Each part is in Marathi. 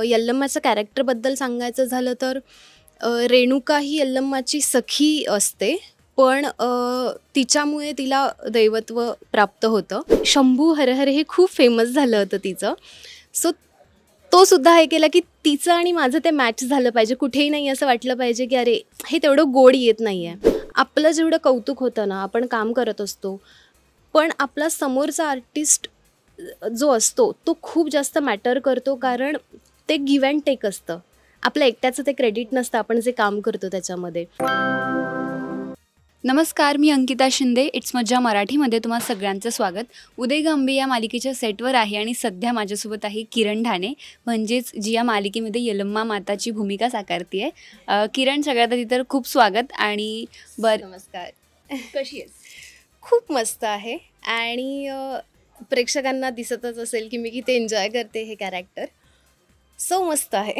यल्लम्माच्या कॅरेक्टरबद्दल सांगायचं झालं तर रेणुका ही यल्लम्माची सखी असते, पण तिच्यामुळे तिला दैवत्व प्राप्त होतं. शंभू हर हर हे खूप फेमस झालं होतं तिचं. सो तो सुद्धा हे केला की तिचं आणि माझं ते मॅच झालं पाहिजे. कुठेही नाही असं वाटलं पाहिजे की अरे हे तेवढं गोड येत नाही आहे. आपलं जेवढं कौतुक होतं ना, आपण काम करत असतो, पण आपला समोरचा आर्टिस्ट जो असतो तो खूप जास्त मॅटर करतो, कारण ते गिव्ह अँड टेक असतं. आपल्या एकट्याचं ते क्रेडिट नसतं आपण जे काम करतो त्याच्यामध्ये. नमस्कार, मी अंकिता शिंदे. इट्स मज्जा मराठीमध्ये तुम्हा सगळ्यांचं स्वागत. उदय गंभीर या मालिकेच्या सेटवर आहे आणि सध्या माझ्यासोबत आहे किरण ढाणे, म्हणजेच जी या मालिकेमध्ये यल्लम्मा माताची भूमिका साकारते आहे. किरण, सगळ्यात आधी तर खूप स्वागत. आणि नमस्कार. कशी आहेस? खूप मस्त आहे आणि प्रेक्षकांना दिसतच असेल की मी किती एन्जॉय करते हे कॅरेक्टर. सो मस्त आहे.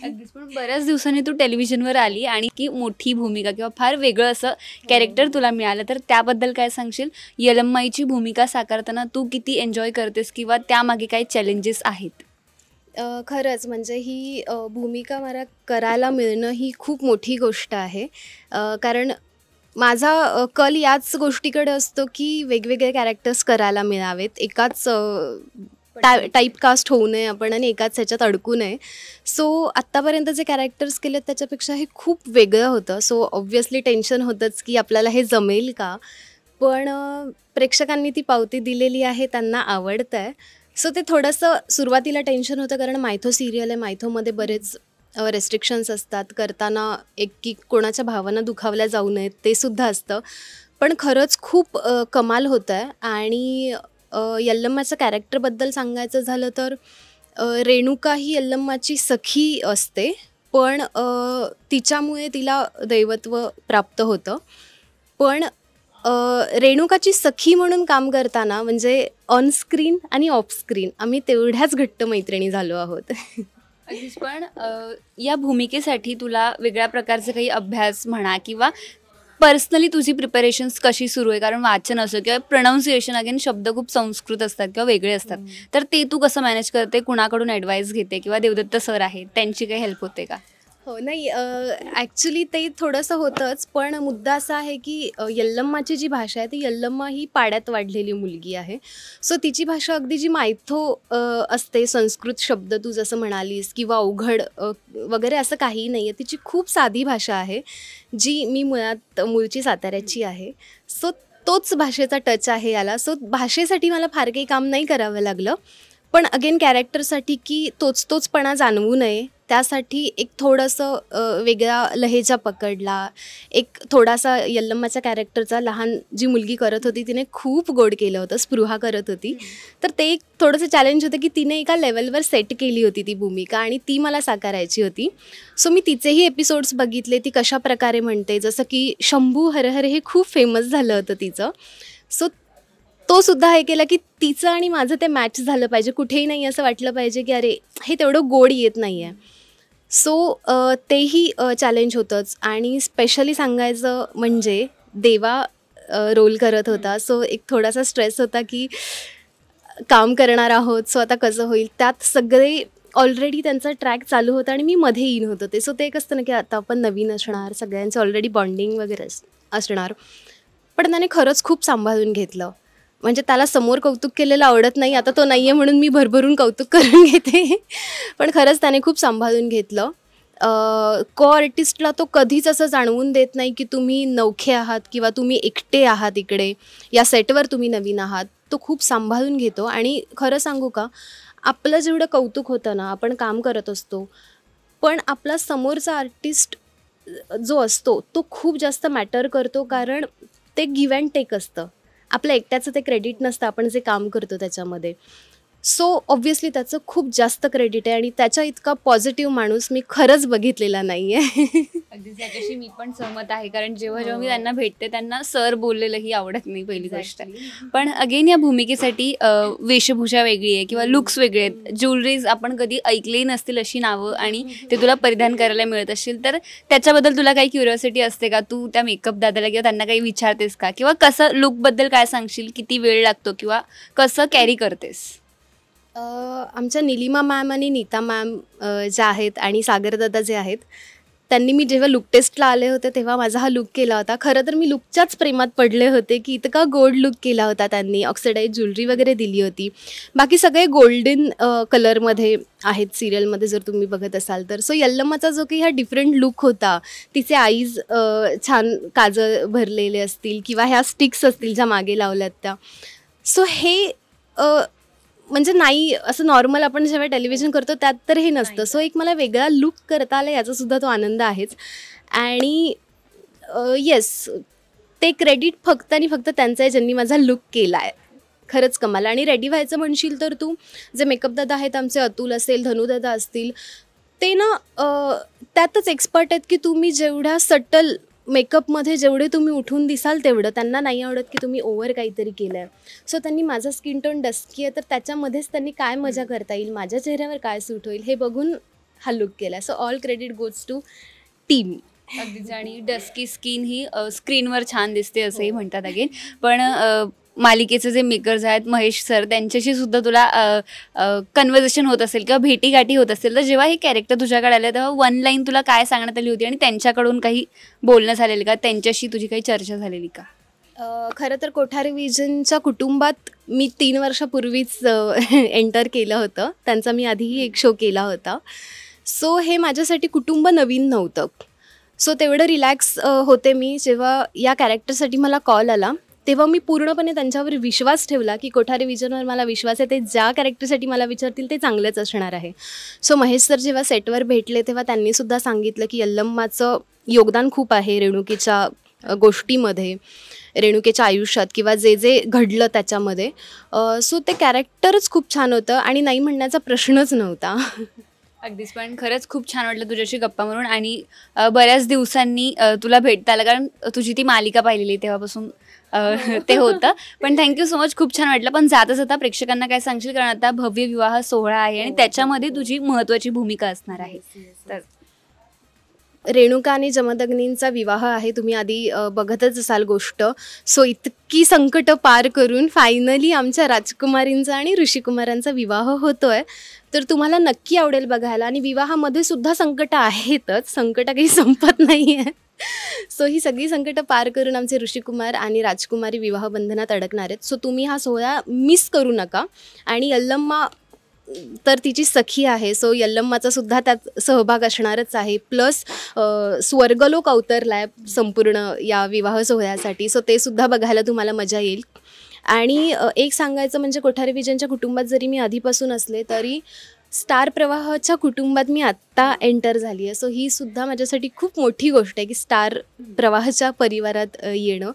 अगदीच. पण बऱ्याच दिवसांनी तू टेलिव्हिजनवर आली आणि की मोठी भूमिका किंवा फार वेगळं असं कॅरेक्टर तुला मिळालं, तर त्याबद्दल काय सांगशील? यल्लम्माईची भूमिका साकारताना तू किती एन्जॉय करतेस किंवा त्यामागे काय चॅलेंजेस आहेत? खरंच म्हणजे ही भूमिका मला करायला मिळणं ही खूप मोठी गोष्ट आहे. कारण माझा कल याच गोष्टीकडे असतो की वेगवेगळे कॅरेक्टर्स करायला मिळावेत. एकाच टाईपकास्ट होऊ नये आपण आणि एकाच ह्याच्यात अडकू नये. सो आत्तापर्यंत जे कॅरेक्टर्स केलेत त्याच्यापेक्षा हे खूप वेगळं होतं. सो ऑब्व्हियसली टेन्शन होतंच की आपल्याला हे जमेल का? पण प्रेक्षकांनी ती पावती दिलेली आहे, त्यांना आवडतं आहे. सो ते थोडंसं सुरुवातीला टेन्शन होतं, कारण मायथो सिरियल आहे. मायथोमध्ये बरेच रेस्ट्रिक्शन्स असतात. करताना एक की कोणाच्या भावना दुखावल्या जाऊ नयेत ते सुद्धा असतं. पण खरंच खूप कमाल होतं आहे. आणि यल्लम्माच्या कॅरेक्टरबद्दल सांगायचं झालं तर रेणुका ही यल्लम्माची सखी असते, पण तिच्यामुळे तिला दैवत्व प्राप्त होतं. पण रेणुकाची सखी म्हणून काम करताना म्हणजे ऑनस्क्रीन आणि ऑफस्क्रीन आम्ही तेवढ्याच घट्ट मैत्रिणी झालो आहोत. अगदीच. पण या भूमिकेसाठी तुला वेगळ्या प्रकारचे काही अभ्यास म्हणा किंवा पर्सनली तुझी प्रिपरेशन्स कशी सुरू आहे? कारण वाचन असो किंवा प्रोनाऊन्सिएशन, अगेन शब्द खूप संस्कृत असतात किंवा वेगळे असतात, तर ते तू कसं मॅनेज करते? कुणाकडून ॲडवाईस घेते किंवा देवदत्त सर आहेत त्यांची काही हेल्प होते का? हो, नाही, ॲक्च्युली ते थोडंसं होतंच. पण मुद्दा असा आहे की यल्लम्माची जी भाषा आहे ती यल्लम्मा ही पाड्यात वाढलेली मुलगी आहे. सो तिची भाषा अगदी जी मायथो असते, संस्कृत शब्द तू जसं म्हणालीस किंवा अवघड वगैरे असं काहीही नाही आहे. तिची खूप साधी भाषा आहे, जी मी मुळात मूळची साताऱ्याची आहे. सो तोच भाषेचा टच आहे याला. सो भाषेसाठी मला फार काही काम नाही करावं लागलं. पण अगेन कॅरेक्टरसाठी की तोचपणा जाणवू नये त्यासाठी एक थोडंसं वेगळा लहेजा पकडला. एक थोडासा यल्लम्माच्या कॅरेक्टरचा लहान जी मुलगी करत होती तिने खूप गोड केलं होतं, स्पृहा करत होती. तर ते एक थोडंसं चॅलेंज होतं की तिने एका लेवलवर सेट केली होती ती भूमिका आणि ती मला साकारायची होती. सो मी तिचेही एपिसोड्स बघितले, ती कशा प्रकारे म्हणते. जसं की शंभू हर हर हे खूप फेमस झालं होतं तिचं. सो तो सुद्धा हे केला की तिचं आणि माझं ते मॅच झालं पाहिजे. कुठेही नाही असं वाटलं पाहिजे की अरे हे तेवढं गोड येत नाही आहे. सो तेही चॅलेंज होतंच. आणि स्पेशली सांगायचं म्हणजे देवा रोल करत होता. सो एक थोडासा स्ट्रेस होता की काम करणार आहोत, सो आता कसं होईल. त्यात सगळे ऑलरेडी त्यांचा ट्रॅक चालू होता आणि मी मध्ये इन होत होते. सो ते एक असतं ना की आता आपण नवीन असणार, सगळ्यांचं ऑलरेडी बॉन्डिंग वगैरे असणार. पण त्याने खरंच खूप सांभाळून घेतलं. म्हणजे त्याला समोर कौतुक केलेलं आवडत नाही, आता तो नाही आहे म्हणून मी भरभरून कौतुक करून घेते. पण खरंच त्याने खूप सांभाळून घेतलं. को आर्टिस्टला तो कधीच असं जाणवून देत नाही की तुम्ही नवखे आहात किंवा तुम्ही एकटे आहात इकडे, या सेटवर तुम्ही नवीन आहात. तो खूप सांभाळून घेतो. आणि खरं सांगू का, आपलं जेवढं कौतुक होतं ना, आपण काम करत असतो, पण आपला समोरचा आर्टिस्ट जो असतो तो खूप जास्त मॅटर करतो, कारण ते गिव्ह अँड टेक असतं. आपल्या एकट्याचं ते क्रेडिट नसतं आपण जे काम करतो त्याच्यामध्ये. सो ऑब्व्हियसली त्याचं खूप जास्त क्रेडिट आहे आणि त्याच्या इतका पॉझिटिव्ह माणूस मी खरंच बघितलेला नाही आहे. अगदीच, त्याच्याशी मी पण सहमत आहे. कारण जेव्हा मी त्यांना भेटते त्यांना सर बोललेलंही आवडत नाही, पहिली गोष्ट. पण अगेन या भूमिकेसाठी वेशभूषा वेगळी आहे किंवा लुक्स वेगळे आहेत. ज्वेलरीज आपण कधी ऐकलेही नसतील अशी नावं आणि ते तुला परिधान करायला मिळत असतील, तर त्याच्याबद्दल तुला काही क्युरिओसिटी असते का? तू त्या मेकअप दादाला किंवा त्यांना काही विचारतेस का? किंवा कसं लुकबद्दल काय सांगशील? किती वेळ लागतो किंवा कसं कॅरी करतेस? आमच्या निलिमा मॅम आणि नीता मॅम ज्या आहेत आणि सागरदादा जे आहेत, त्यांनी मी जेव्हा लुक टेस्टला आले होते तेव्हा माझा हा लुक केला होता. खरं तर मी लुकच्याच प्रेमात पडले होते की इतका गोल्ड लुक केला होता त्यांनी. ऑक्सिडाईज ज्वेलरी वगैरे दिली होती. बाकी सगळे गोल्डन कलरमध्ये आहेत सिरियलमध्ये जर तुम्ही बघत असाल तर. सो यल्लम्माचा जो काही हा डिफरंट लुक होता, तिचे आईज छान काजळ भरलेले असतील किंवा ह्या स्टिक्स असतील ज्या मागे लावल्यात त्या. सो हे म्हणजे नाही असं नॉर्मल आपण जेव्हा टेलिव्हिजन करतो त्यात तर हे नसतं. सो एक मला वेगळा लुक करता आला याचासुद्धा तो आनंद आहेच. आणि येस, ते क्रेडिट फक्त आणि फक्त त्यांचं आहे ज्यांनी माझा लुक केला आहे. खरंच कमाल. आणि रेडी व्हायचं म्हणशील तर तू जे मेकअप दादा आहेत आमचे, अतुल असेल, धनुदादा असतील, ते ना त्यातच एक्सपर्ट आहेत की तुम्ही जेवढ्या सटल मेकअपमध्ये जेवढे तुम्ही उठून दिसाल तेवढं. त्यांना नाही आवडत की तुम्ही ओव्हर काहीतरी केलं आहे. सो त्यांनी माझा स्किन टोन डस्की आहे तर त्याच्यामध्येच त्यांनी काय मजा करता येईल, माझ्या चेहऱ्यावर काय सूट होईल हे बघून हा लुक केला. So all credit goes to team. अगदीच. आणि डस्की स्किन ही स्क्रीनवर छान दिसते असंही म्हणतात अगेन. पण मालिकेचे जे मेकर्स आहेत महेश सर, त्यांच्याशी सुद्धा तुला कन्व्हर्सेशन होत असेल किंवा भेटीगाठी होत असेल, तर जेव्हा हे कॅरेक्टर तुझ्याकडे आलं तेव्हा वन लाईन तुला काय सांगण्यात आली होती आणि त्यांच्याकडून काही बोलणं झालेलं का, त्यांच्याशी तुझी काही चर्चा झालेली का? खरं तर कोठारी विजनच्या कुटुंबात मी 3 वर्षापूर्वीच एंटर केलं होतं. त्यांचा मी आधीही एक शो केला होता. सो हे माझ्यासाठी कुटुंब नवीन नव्हतं. सो तेवढं रिलॅक्स होते मी. जेव्हा या कॅरेक्टरसाठी मला कॉल आला तेव्हा मी पूर्णपणे त्यांच्यावर विश्वास ठेवला की कोठारी विजनवर मला विश्वास आहे, ते ज्या कॅरेक्टरसाठी मला विचारतील ते चांगलंच असणार आहे. सो महेश सर जेव्हा सेटवर भेटले तेव्हा त्यांनीसुद्धा सांगितलं की यल्लम्माचं योगदान खूप आहे रेणुकेच्या गोष्टीमध्ये, रेणुकेच्या आयुष्यात किंवा जे जे घडलं त्याच्यामध्ये. सो ते कॅरेक्टरच खूप छान होतं आणि नाही म्हणण्याचा प्रश्नच नव्हता. अगदीच. पण खरंच खूप छान वाटलं तुझ्याशी गप्पा मारून आणि बऱ्याच दिवसांनी तुला भेटता आलं, कारण तुझी ती मालिका पाहिलेली तेव्हापासून ते होतं. पण थँक्यू सो मच, खूप छान वाटलं. पण जाता जाता प्रेक्षकांना काय सांगशील, कारण आता भव्य विवाह सोहळा आहे आणि त्याच्यामध्ये तुझी महत्त्वाची भूमिका असणार आहे. तर रेणुका आणि जमदग्नींचा विवाह आहे, तुम्ही आधी बघतच असाल गोष्ट. सो इतकी संकटं पार करून फायनली आमच्या राजकुमारींचा आणि ऋषिकुमारांचा विवाह होतोय. तर तुम्हाला नक्की आवडेल बघायला. आणि विवाहामध्ये सुद्धा संकटं आहेतच, संकटं काही संपत नाही आहे. सो ही सगळी संकटं पार करून आमचे ऋषिकुमार आणि राजकुमारी विवाहबंधनात अडकणार आहेत. सो तुम्ही हा सोहळा मिस करू नका. आणि यल्लम्मा तर तिची सखी आहे, सो यल्लम्माचा सुद्धा त्यात सहभाग असणारच आहे. प्लस स्वर्गलोक अवतरला आहे संपूर्ण या विवाह सोहळ्यासाठी. सो ते सुद्धा बघायला तुम्हाला मजा येईल. आणि एक सांगायचं म्हणजे कोठारी विजनच्या कुटुंबात जरी मी आधीपासून असले तरी स्टार प्रवाहाच्या कुटुंबात मी आत्ता एंटर झाली आहे. सो ही सुद्धा माझ्यासाठी खूप मोठी गोष्ट आहे की स्टार प्रवाहाच्या परिवारात येणं.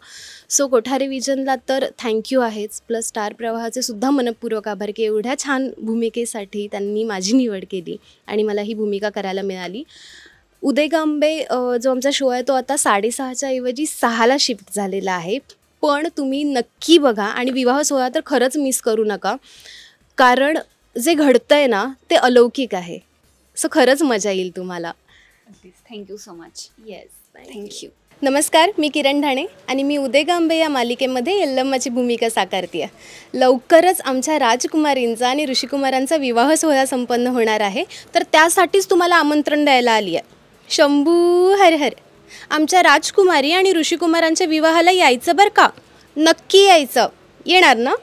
सो कोठारी विजनला तर थँक्यू आहेच, प्लस स्टार प्रवाहाचे सुद्धा मनपूर्वक आभार की एवढ्या छान भूमिकेसाठी त्यांनी माझी निवड केली आणि मला ही भूमिका करायला मिळाली. उदयगांबे जो आमचा शो आहे तो आता 6:30च्या ऐवजी 6ला शिफ्ट झालेला आहे. पण तुम्ही नक्की बघा आणि विवाह सोहळा तर खरंच मिस करू नका, कारण जे घडतं आहे ना ते अलौकिक आहे. सो खरंच मजा येईल तुम्हाला. Thank you so much. Yes, thank you. नमस्कार, मी किरण ढाणे आणि मी उदयगांबे या मालिकेमध्ये यल्लम्माची भूमिका साकारते आहे. लवकरच आमच्या राजकुमारींचा आणि ऋषिकुमारांचा विवाह सोहळा संपन्न होणार आहे, तर त्यासाठीच तुम्हाला आमंत्रण द्यायला आली आहे. शंभू हर हर. आमच्या राजकुमारी आणि ऋषिकुमारांच्या विवाहाला यायचं बरं का, नक्की यायचं. येणार ना?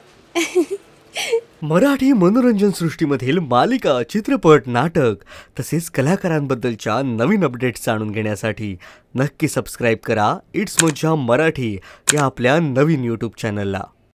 मराठी मनोरंजन सृष्टीमधील मालिका, चित्रपट, नाटक तसेच कलाकारांबद्दलच्या नवीन अपडेट्स जाणून घेण्यासाठी नक्की सबस्क्राईब करा इट्स मज्जा मराठी या आपल्या नवीन यूट्यूब चॅनलला.